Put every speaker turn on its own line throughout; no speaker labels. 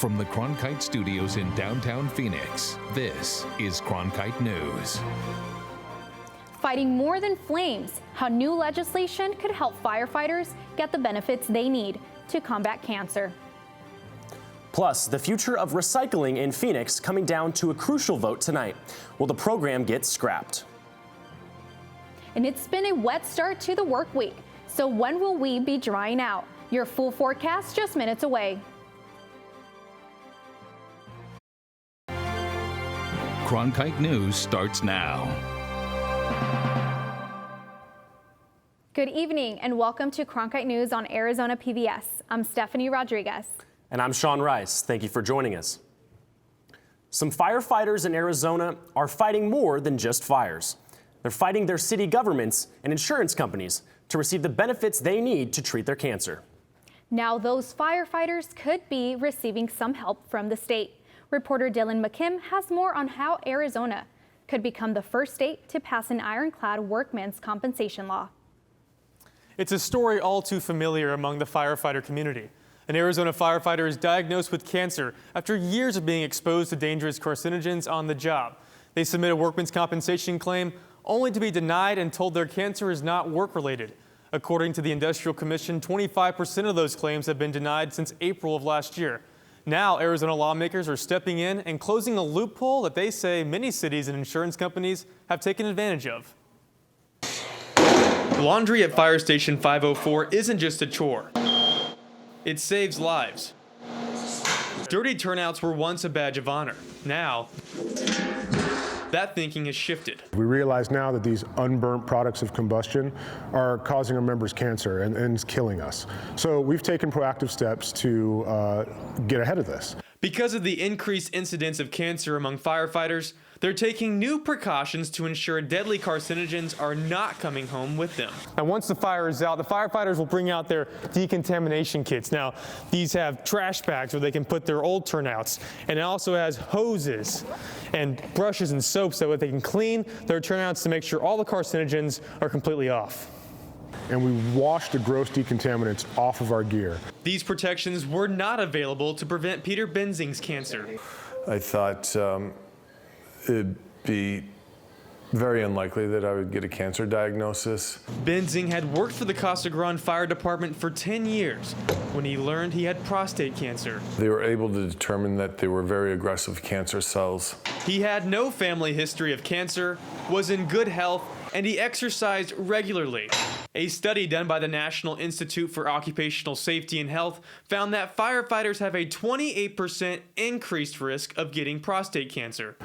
From the Cronkite studios in downtown Phoenix, this is Cronkite News.
Fighting more than flames, how new legislation could help firefighters get the benefits they need to combat cancer.
Plus, the future of recycling in Phoenix coming down to a crucial vote tonight. Will the program get scrapped?
And it's been a wet start to the work week. So when will we be drying out? Your full forecast just minutes away.
Cronkite News starts now.
Good evening and welcome to Cronkite News on Arizona PBS. I'm Stephanie Rodriguez.
And I'm Sean Rice. Thank you for joining us. Some firefighters in Arizona are fighting more than just fires. They're fighting their city governments and insurance companies to receive the benefits they need to treat their cancer.
Now those firefighters could be receiving some help from the state. Reporter Dylan McKim has more on how Arizona could become the first state to pass an ironclad workmen's compensation law.
It's a story all too familiar among the firefighter community. An Arizona firefighter is diagnosed with cancer after years of being exposed to dangerous carcinogens on the job. They submit a workman's compensation claim only to be denied and told their cancer is not work-related. According to the Industrial Commission, 25% of those claims have been denied since April of last year. Now, Arizona lawmakers are stepping in and closing a loophole that they say many cities and insurance companies have taken advantage of. Laundry at Fire Station 504 isn't just a chore. It saves lives. Dirty turnouts were once a badge of honor. Now, that thinking has shifted.
We realize now that these unburnt products of combustion are causing our members cancer and killing us. So we've taken proactive steps to get ahead of this.
Because of the increased incidence of cancer among firefighters, they're taking new precautions to ensure deadly carcinogens are not coming home with them. And once the fire is out, the firefighters will bring out their decontamination kits. Now, these have trash bags where they can put their old turnouts, and it also has hoses and brushes and soaps so that they can clean their turnouts to make sure all the carcinogens are completely off.
And we wash the gross decontaminants off of our gear.
These protections were not available to prevent Peter Benzing's cancer.
I thought it'd be very unlikely that I would get a cancer diagnosis.
Benzing had worked for the Casa Grande Fire Department for 10 years when he learned he had prostate cancer.
They were able to determine that they were very aggressive cancer cells.
He had no family history of cancer, was in good health, and he exercised regularly. A study done by the National Institute for Occupational Safety and Health found that firefighters have a 28% increased risk of getting prostate cancer.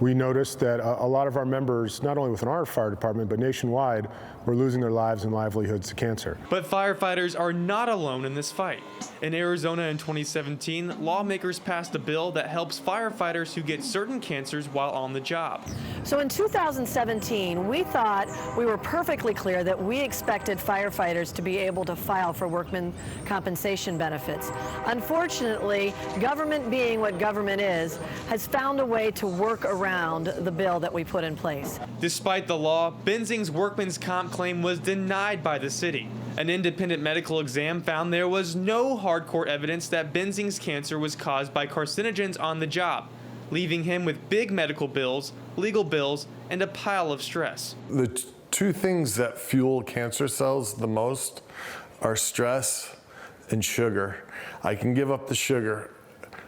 We noticed that a lot of our members, not only within our fire department, but nationwide, were losing their lives and livelihoods to cancer.
But firefighters are not alone in this fight. In Arizona in 2017, lawmakers passed a bill that helps firefighters who get certain cancers while on the job.
So in 2017, we thought we were perfectly clear that we expected firefighters to be able to file for workman compensation benefits. Unfortunately, government being what government is, has found a way to work around the bill that we put in place.
Despite the law, Benzing's workman's comp claim was denied by the city. An independent medical exam found there was no hardcore evidence that Benzing's cancer was caused by carcinogens on the job, leaving him with big medical bills, legal bills, and a pile of stress.
The two things that fuel cancer cells the most are stress and sugar. I can give up the sugar.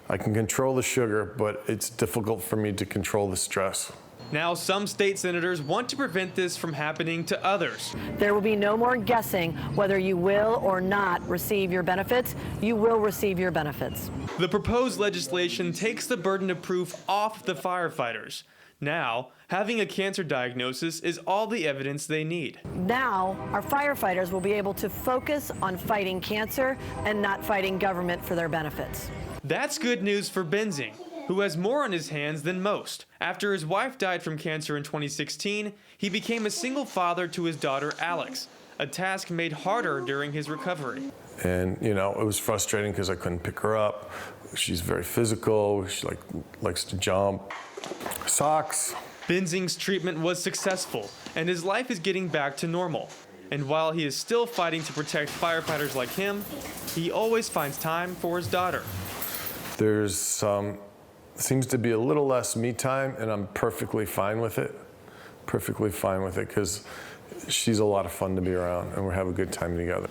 I can control the sugar, but it's difficult for me to control the stress.
Now, some state senators want to prevent this from happening to others.
There will be no more guessing whether you will or not receive your benefits. You will receive your benefits.
The proposed legislation takes the burden of proof off the firefighters. Now, having a cancer diagnosis is all the evidence they need.
Now, our firefighters will be able to focus on fighting cancer and not fighting government for their benefits.
That's good news for Benzing, who has more on his hands than most. After his wife died from cancer in 2016, he became a single father to his daughter, Alex, a task made harder during his recovery.
And, you know, it was frustrating because I couldn't pick her up. She's very physical. She likes to jump. Socks.
Benzing's treatment was successful, and his life is getting back to normal. And while he is still fighting to protect firefighters like him, he always finds time for his daughter.
There's seems to be a little less me time, and I'm perfectly fine with it. Perfectly fine with it, because she's a lot of fun to be around, and we have a good time together.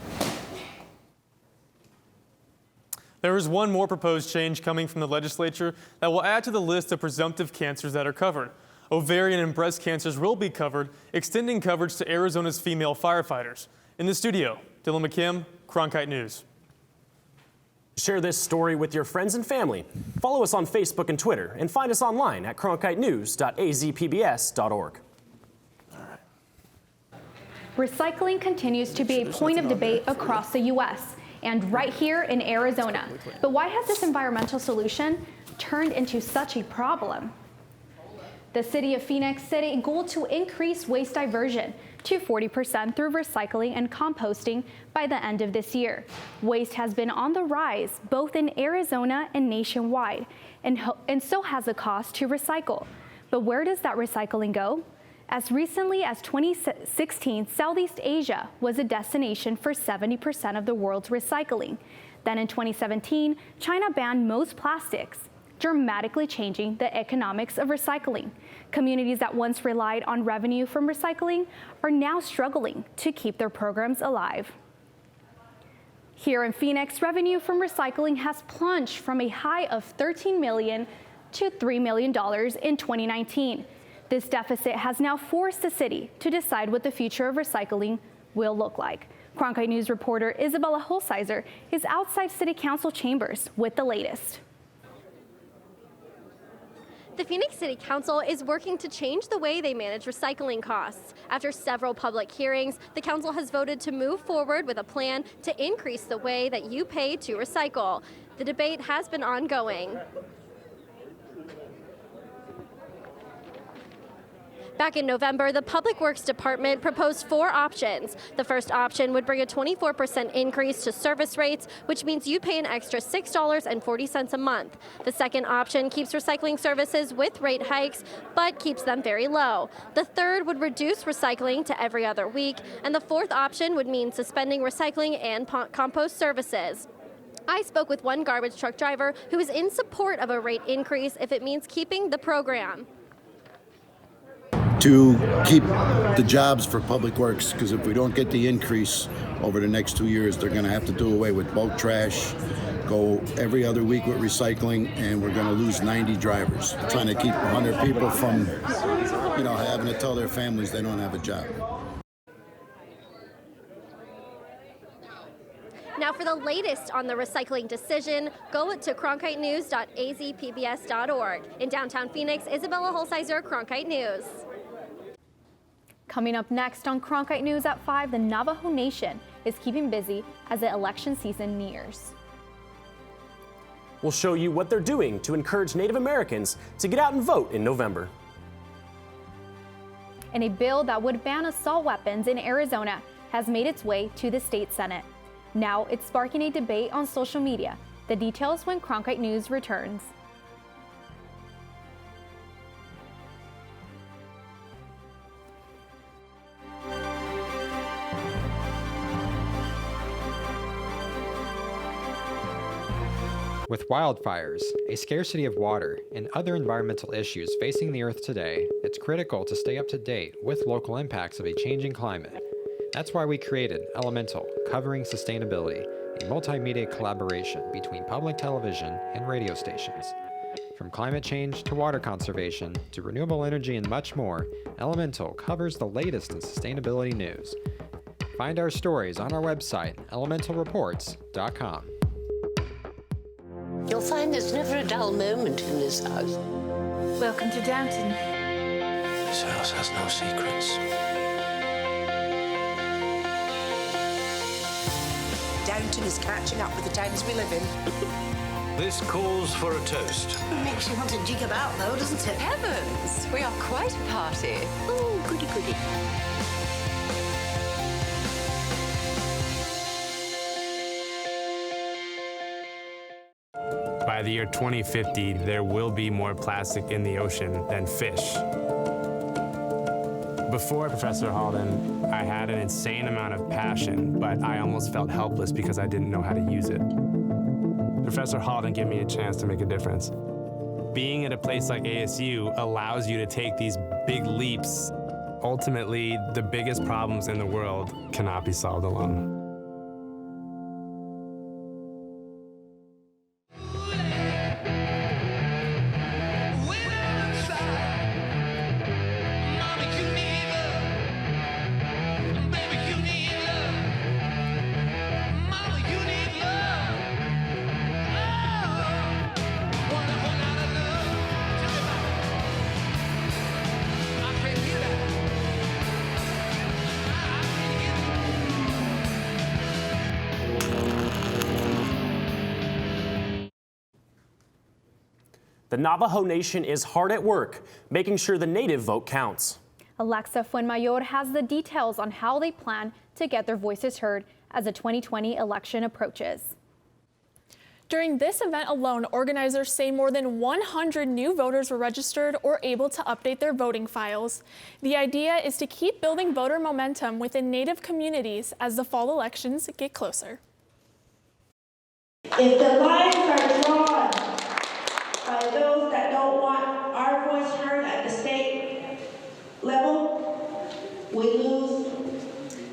There is one more proposed change coming from the legislature that will add to the list of presumptive cancers that are covered. Ovarian and breast cancers will be covered, extending coverage to Arizona's female firefighters. In the studio, Dylan McKim, Cronkite News.
Share this story with your friends and family. Follow us on Facebook and Twitter, and find us online at cronkitenews.azpbs.org.
Recycling continues to be a point of debate across the U.S. and right here in Arizona. But why has this environmental solution turned into such a problem? The city of Phoenix set a goal to increase waste diversion to 40% through recycling and composting by the end of this year. Waste has been on the rise both in Arizona and nationwide, and so has the cost to recycle. But where does that recycling go? As recently as 2016, Southeast Asia was a destination for 70% of the world's recycling. Then in 2017, China banned most plastics, dramatically changing the economics of recycling. Communities that once relied on revenue from recycling are now struggling to keep their programs alive. Here in Phoenix, revenue from recycling has plunged from a high of $13 million to $3 million in 2019. This deficit has now forced the city to decide what the future of recycling will look like. Cronkite News reporter Isabella HULSIZER is outside City Council chambers with the latest.
The Phoenix City Council is working to change the way they manage recycling costs. After several public hearings, the council has voted to move forward with a plan to increase the way that you pay to recycle. The debate has been ongoing. Back in November, the Public Works Department proposed 4 options. The first option would bring a 24% increase to service rates, which means you pay an extra $6.40 a month. The second option keeps recycling services with rate hikes, but keeps them very low. The third would reduce recycling to every other week, and the fourth option would mean suspending recycling and compost services. I spoke with one garbage truck driver who is in support of a rate increase if it means keeping the program.
To keep the jobs for Public Works, because if we don't get the increase over the next 2 years, they're going to have to do away with bulk trash, go every other week with recycling, and we're going to lose 90 drivers. Trying to keep 100 people from, having to tell their families they don't have a job.
Now for the latest on the recycling decision, go to cronkitenews.azpbs.org. In downtown Phoenix, Isabella HULSIZER, Cronkite News.
Coming up next on Cronkite News at 5, the Navajo Nation is keeping busy as the election season nears.
We'll show you what they're doing to encourage Native Americans to get out and vote in November.
And a bill that would ban assault weapons in Arizona has made its way to the state Senate. Now it's sparking a debate on social media. The details when Cronkite News returns.
With wildfires, a scarcity of water, and other environmental issues facing the Earth today, it's critical to stay up to date with local impacts of a changing climate. That's why we created Elemental, covering sustainability, a multimedia collaboration between public television and radio stations. From climate change to water conservation to renewable energy and much more, Elemental covers the latest in sustainability news. Find our stories on our website, elementalreports.com.
You'll find there's never a dull moment in this house.
Welcome to Downton.
This house has no secrets.
Downton is catching up with the times we live in.
This calls for a toast.
Makes you want to jig about, though, doesn't it?
Heavens, we are quite a party.
Oh, goody goody.
By the year 2050, there will be more plastic in the ocean than fish. Before Professor Halden, I had an insane amount of passion, but I almost felt helpless because I didn't know how to use it. Professor Hall didn't give me a chance to make a difference. Being at a place like ASU allows you to take these big leaps. Ultimately, the biggest problems in the world cannot be solved alone.
The Navajo Nation is hard at work, making sure the Native vote counts.
Alexa Fuenmayor has the details on how they plan to get their voices heard as the 2020 election approaches.
During this event alone, organizers say more than 100 new voters were registered or able to update their voting files. The idea is to keep building voter momentum within Native communities as the fall elections get closer.
If the lines are drawn by those that don't want our voice heard at the state level, we lose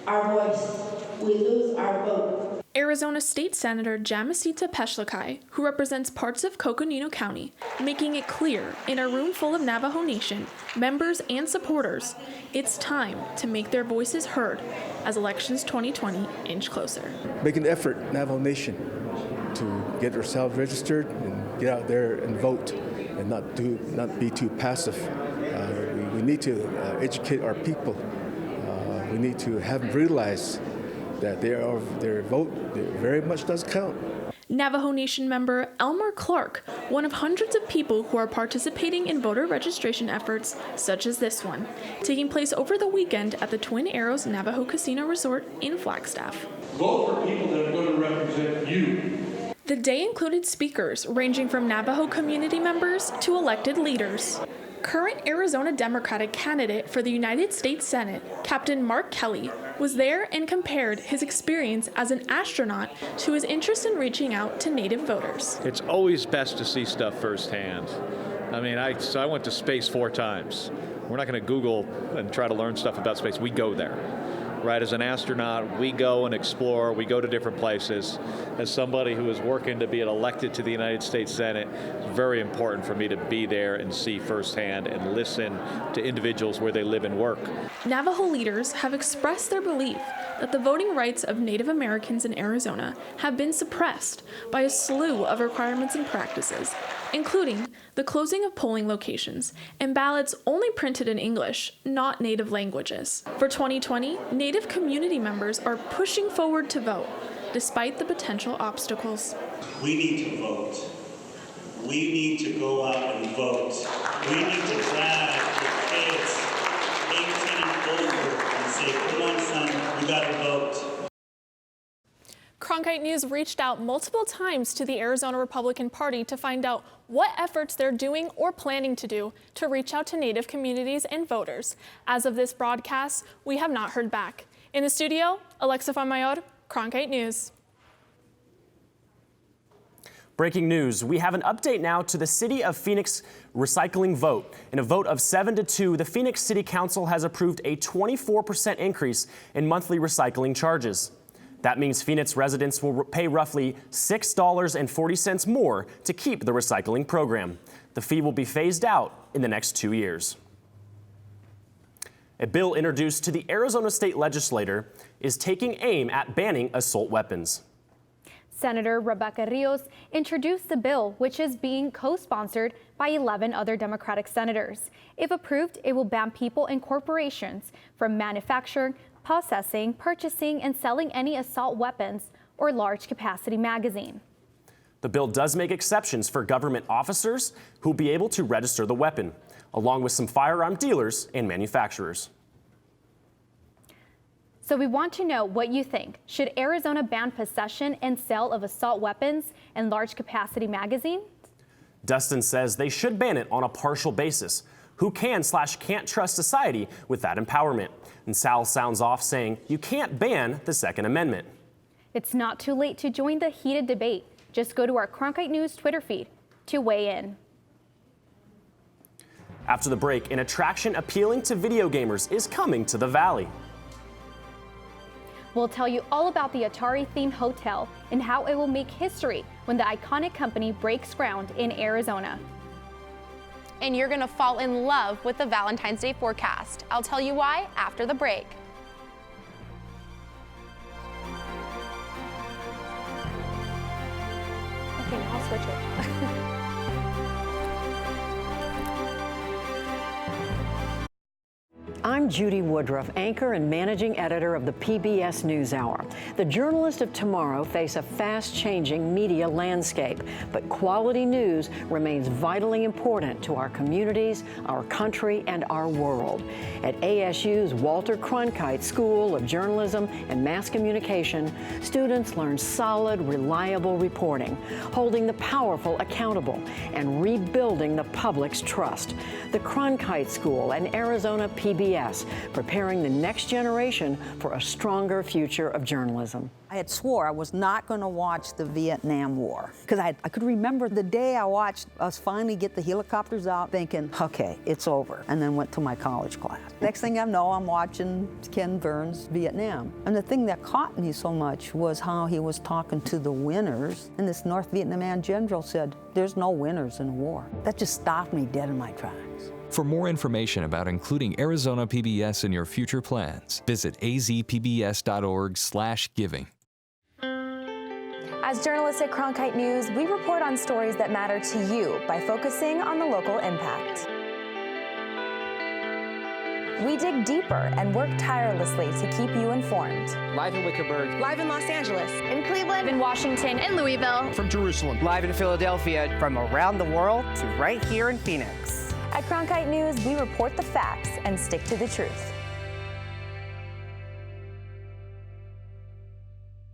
our voice, we lose our vote.
Arizona State Senator Jamasita Peshlakai, who represents parts of Coconino County, making it clear in a room full of Navajo Nation members and supporters, it's time to make their voices heard as elections 2020 inch closer.
Make an effort, Navajo Nation, to get ourselves registered and get out there and vote and not be too passive. We need to educate our people. We need to have them realize that their vote very much does count.
Navajo Nation member ELMER Clark, one of hundreds of people who are participating in voter registration efforts such as this one, taking place over the weekend at the Twin Arrows Navajo Casino Resort in Flagstaff.
Vote for people that are going to represent you.
The day included speakers ranging from Navajo community members to elected leaders. Current Arizona Democratic candidate for the United States Senate, Captain Mark Kelly, was there and compared his experience as an astronaut to his interest in reaching out to Native voters.
It's always best to see stuff firsthand. I mean, I went to space 4 times. We're not going to Google and try to learn stuff about space. We go there. Right, as an astronaut, we go and explore, we go to different places. As somebody who is working to be elected to the United States Senate, it's very important for me to be there and see firsthand and listen to individuals where they live and work.
Navajo leaders have expressed their belief that the voting rights of Native Americans in Arizona have been suppressed by a slew of requirements and practices, including the closing of polling locations and ballots only printed in English, not Native languages. For 2020, Native community members are pushing forward to vote, despite the potential obstacles.
We need to vote. We need to go out and vote. We need to drag the kids 18 and over and say, come on, son, you gotta vote.
Cronkite News reached out multiple times to the Arizona Republican Party to find out what efforts they're doing or planning to do to reach out to Native communities and voters. As of this broadcast, we have not heard back. In the studio, Alexa Fuenmayor, Cronkite News.
Breaking news, we have an update now to the City of Phoenix recycling vote. In a vote of 7-2, the Phoenix City Council has approved a 24% increase in monthly recycling charges. That means Phoenix residents will pay roughly $6.40 more to keep the recycling program. The fee will be phased out in the next 2 years. A bill introduced to the Arizona State Legislature is taking aim at banning assault weapons.
Senator Rebecca Rios introduced the bill, which is being co-sponsored by 11 other Democratic senators. If approved, it will ban people and corporations from manufacturing, possessing, purchasing, and selling any assault weapons or large capacity magazine.
The bill does make exceptions for government officers who will be able to register the weapon, along with some firearm dealers and manufacturers.
So we want to know what you think. Should Arizona ban possession and sale of assault weapons and large capacity magazines?
Dustin says they should ban it on a partial basis. Who can/can't trust society with that empowerment? And Sal sounds off saying you can't ban the Second Amendment.
It's not too late to join the heated debate. Just go to our Cronkite News Twitter feed to weigh in.
After the break, an attraction appealing to video gamers is coming to the Valley.
We'll tell you all about the Atari-themed hotel and how it will make history when the iconic company breaks ground in Arizona.
And you're going to fall in love with the Valentine's Day forecast. I'll tell you why after the break.
Okay, now I'll switch it.
I'm Judy Woodruff, anchor and managing editor of the PBS NewsHour. The journalists of tomorrow face a fast-changing media landscape, but quality news remains vitally important to our communities, our country, and our world. At ASU's Walter Cronkite School of Journalism and Mass Communication, students learn solid, reliable reporting, holding the powerful accountable, and rebuilding the public's trust. The Cronkite School and Arizona PBS, preparing the next generation for a stronger future of journalism.
I had swore I was not going to watch the Vietnam War because I could remember the day I watched us finally get the helicopters out thinking, okay, it's over, and then went to my college class. Next thing I know, I'm watching Ken Burns' Vietnam. And the thing that caught me so much was how he was talking to the winners, and this North Vietnamese general said, there's no winners in a war. That just stopped me dead in my tracks.
For more information about including Arizona PBS in your future plans, visit azpbs.org/giving.
As journalists at Cronkite News, we report on stories that matter to you by focusing on the local impact. We dig deeper and work tirelessly to keep you informed.
Live in Wickerburg.
Live in Los Angeles.
In Cleveland. In Washington. In Louisville.
From Jerusalem. Live in Philadelphia.
From around the world to right here in Phoenix.
At Cronkite News, we report the facts and stick to the truth.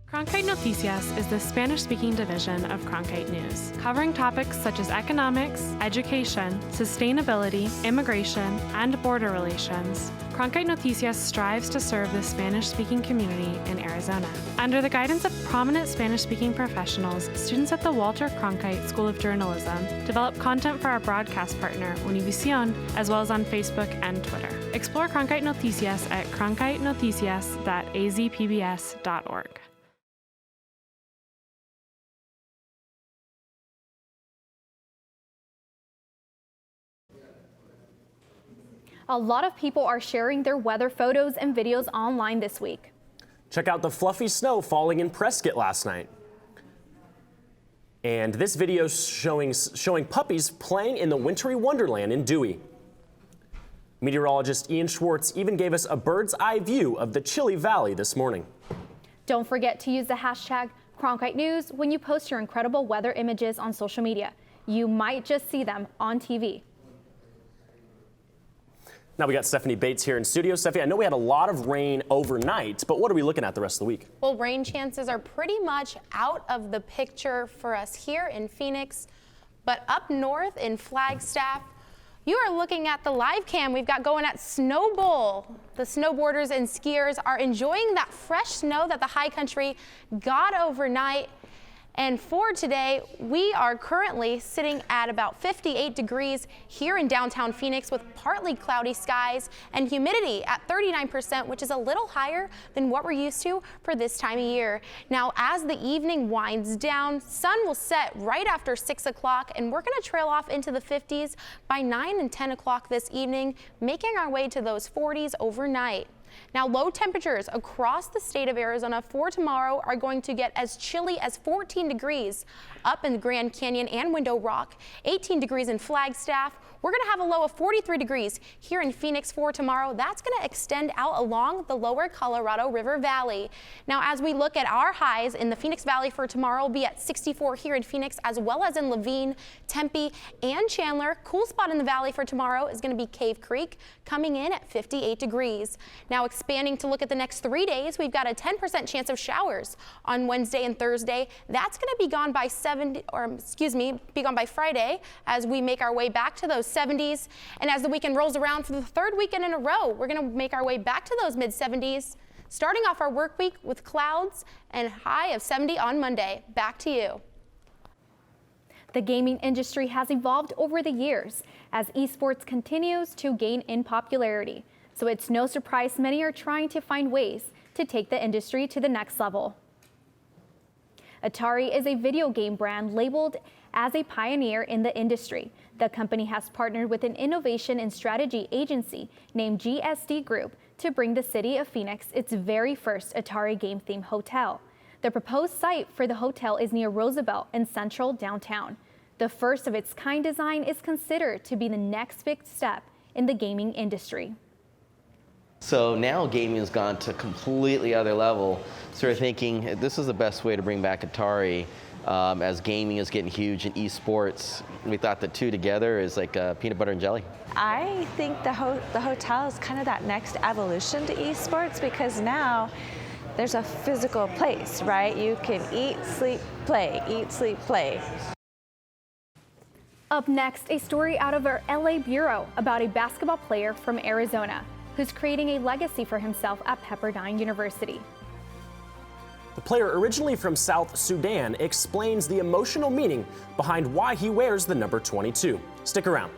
Cronkite Noticias is the Spanish-speaking division of Cronkite News, covering topics such as economics, education, sustainability, immigration, and border relations. Cronkite Noticias strives to serve the Spanish-speaking community in Arizona. Under the guidance of prominent Spanish-speaking professionals, students at the Walter Cronkite School of Journalism develop content for our broadcast partner, Univision, as well as on Facebook and Twitter. Explore Cronkite Noticias at cronkitenoticias.azpbs.org.
A lot of people are sharing their weather photos and videos online this week.
Check out the fluffy snow falling in Prescott last night. And this video showing puppies playing in the wintry wonderland in Dewey. Meteorologist Ian Schwartz even gave us a bird's eye view of the chilly valley this morning.
Don't forget to use the hashtag Cronkite News when you post your incredible weather images on social media. You might just see them on TV.
Now we got Stephanie Bates here in studio. Stephanie, I know we had a lot of rain overnight, but what are we looking at the rest of the week?
Well, rain chances are pretty much out of the picture for us here in Phoenix, but up north in Flagstaff, you are looking at the live cam we've got going at Snow Bowl. The snowboarders and skiers are enjoying that fresh snow that the high country got overnight. And for today, we are currently sitting at about 58 degrees here in downtown Phoenix with partly cloudy skies and humidity at 39%, which is a little higher than what we're used to for this time of year. Now, as the evening winds down, sun will set right after 6 o'clock, and we're going to trail off into the 50s by 9 and 10 o'clock this evening, making our way to those 40s overnight. Now, low temperatures across the state of Arizona for tomorrow are going to get as chilly as 14 degrees up in the Grand Canyon and Window Rock, 18 degrees in Flagstaff. We're going to have a low of 43 degrees here in Phoenix for tomorrow. That's going to extend out along the lower Colorado River Valley. Now, as we look at our highs in the Phoenix Valley for tomorrow, will be at 64 here in Phoenix, as well as in Laveen, Tempe, and Chandler. Cool spot in the valley for tomorrow is going to be Cave Creek, coming in at 58 degrees. Now, expanding to look at the next 3 days, we've got a 10% chance of showers on Wednesday and Thursday. That's going to be gone by be gone by Friday as we make our way back to those 70s. And as the weekend rolls around for the third weekend in a row, we're going to make our way back to those mid 70s, starting off our work week with clouds and high of 70 on Monday. Back to you.
The gaming industry has evolved over the years as esports continues to gain in popularity. So it's no surprise many are trying to find ways to take the industry to the next level. Atari is a video game brand labeled as a pioneer in the industry. The company has partnered with an innovation and strategy agency named GSD Group to bring the city of Phoenix its very first Atari game-themed hotel. The proposed site for the hotel is near Roosevelt in central downtown. The first of its kind design is considered to be the next big step in the gaming industry.
So now gaming has gone to a completely other level. So we're thinking this is the best way to bring back Atari as gaming is getting huge in esports. We thought the two together is like peanut butter and jelly.
I think the hotel is kind of that next evolution to esports because now there's a physical place, right? You can eat, sleep, play, eat, sleep, play.
Up next, a story out of our LA bureau about a basketball player from Arizona who's creating a legacy for himself at Pepperdine University.
The player, originally from South Sudan, explains the emotional meaning behind why he wears the number 22. Stick around.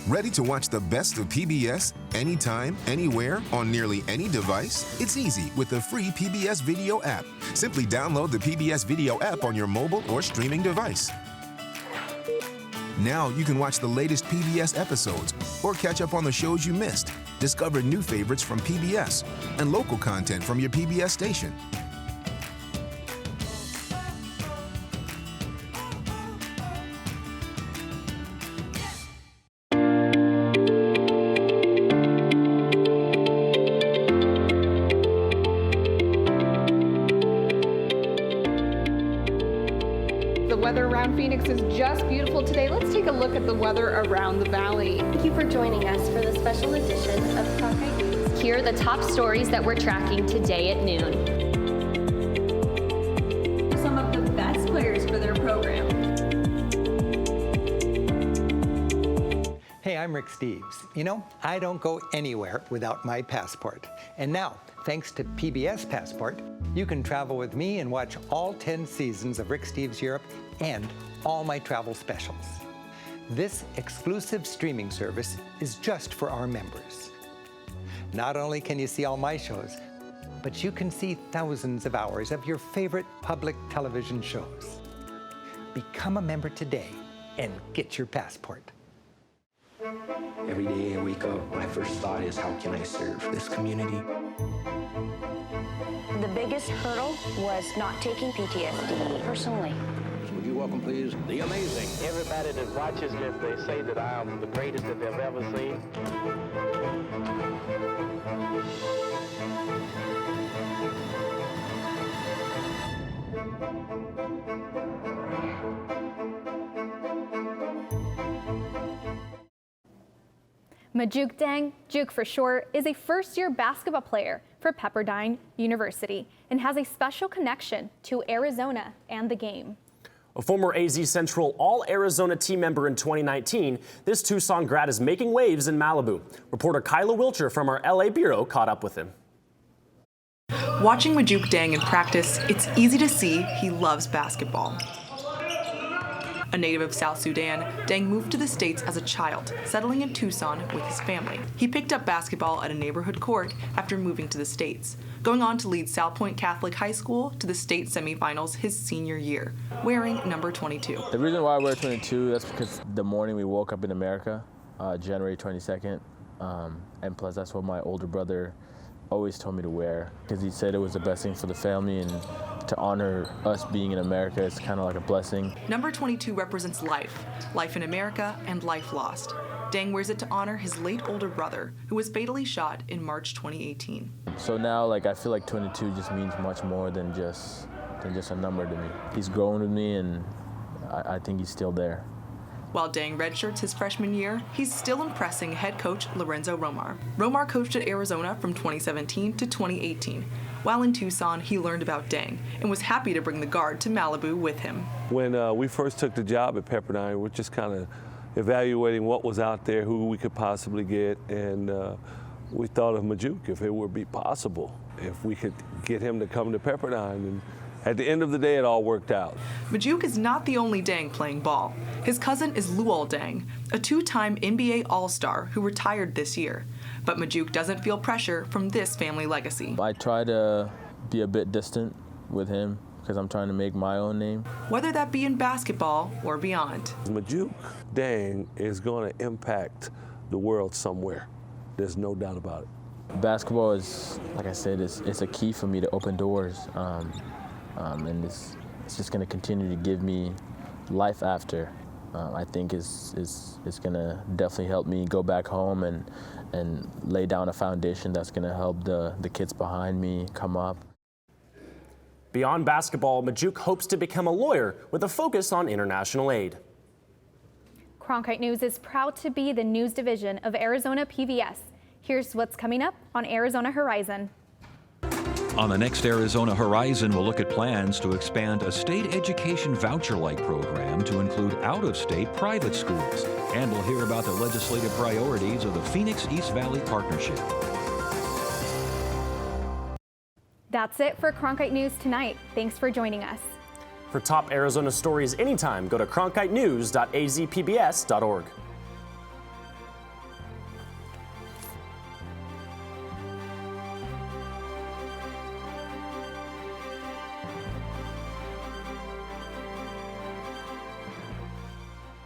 Ready to watch the best of PBS anytime, anywhere, on nearly any device? It's easy with the free PBS Video app. Simply download the PBS Video app on your mobile or streaming device. Now you can watch the latest PBS episodes or catch up on the shows you missed, discover new favorites from PBS, and local content from your PBS station.
The weather around Phoenix is just beautiful today. Let's take a look at the weather around the valley.
Thank you for joining us for the special edition of Cronkite News.
Here are the top stories that we're tracking today at noon.
Some of the best players for their program.
Hey, I'm Rick Steves. You know, I don't go anywhere without my passport. And now, thanks to PBS Passport, you can travel with me and watch all 10 seasons of Rick Steves Europe and all my travel specials. This exclusive streaming service is just for our members. Not only can you see all my shows, but you can see thousands of hours of your favorite public television shows. Become a member today and get your passport.
Every day I wake up, my first thought is, how can I serve this community?
The biggest hurdle was not taking PTSD personally.
Would you welcome, please, the amazing.
Everybody that watches this, they say that I am the greatest that they've ever seen.
Majuk Dang, Juke for short, is a first-year basketball player for Pepperdine University and has a special connection to Arizona and the game.
A former AZ Central All-Arizona team member in 2019, this Tucson grad is making waves in Malibu. Reporter Kyla Wilcher from our LA bureau caught up with him.
Watching Majuk Dang in practice, it's easy to see he loves basketball. A native of South Sudan, Dang moved to the States as a child, settling in Tucson with his family. He picked up basketball at a neighborhood court after moving to the States, going on to lead South Point Catholic High School to the state semifinals his senior year, wearing number 22.
The reason why I wear 22, that's because the morning we woke up in America, January 22nd, and plus that's what my older brother always told me to wear, because he said it was the best thing for the family, and to honor us being in America, it's kind of like a blessing.
Number 22 represents life in America and life lost. Dang wears it to honor his late older brother, who was fatally shot in March 2018.
So now, I feel like 22 just means much more than just a number to me. He's grown with me, and I think he's still there.
While Dang redshirts his freshman year, he's still impressing head coach LORENZO ROMAR. ROMAR coached at Arizona from 2017 to 2018. While in Tucson, he learned about Dang and was happy to bring the guard to Malibu with him.
When we first took the job at Pepperdine, we're just kind of evaluating what was out there, who we could possibly get, and we thought of Majuk, if it would be possible, if we could get him to come to Pepperdine. And at the end of the day, it all worked out.
Majuk is not the only Dang playing ball. His cousin is Luol Dang, a two-time NBA All-Star who retired this year. But Majuk doesn't feel pressure from this family legacy.
I try to be a bit distant with him because I'm trying to make my own name.
Whether that be in basketball or beyond.
Majuk Dang is going to impact the world somewhere. There's no doubt about it.
Basketball is, like I said, it's a key for me to open doors. And it's just going to continue to give me life after. I think it's going to definitely help me go back home and lay down a foundation that's going to help the kids behind me come up.
Beyond basketball, Majuk hopes to become a lawyer with a focus on international aid.
Cronkite News is proud to be the news division of Arizona PBS. Here's what's coming up on Arizona Horizon.
On the next Arizona Horizon, we'll look at plans to expand a state education voucher-like program to include out-of-state private schools. And we'll hear about the legislative priorities of the Phoenix East Valley Partnership.
That's it for Cronkite News tonight. Thanks for joining us.
For top Arizona stories anytime, go to cronkitenews.azpbs.org.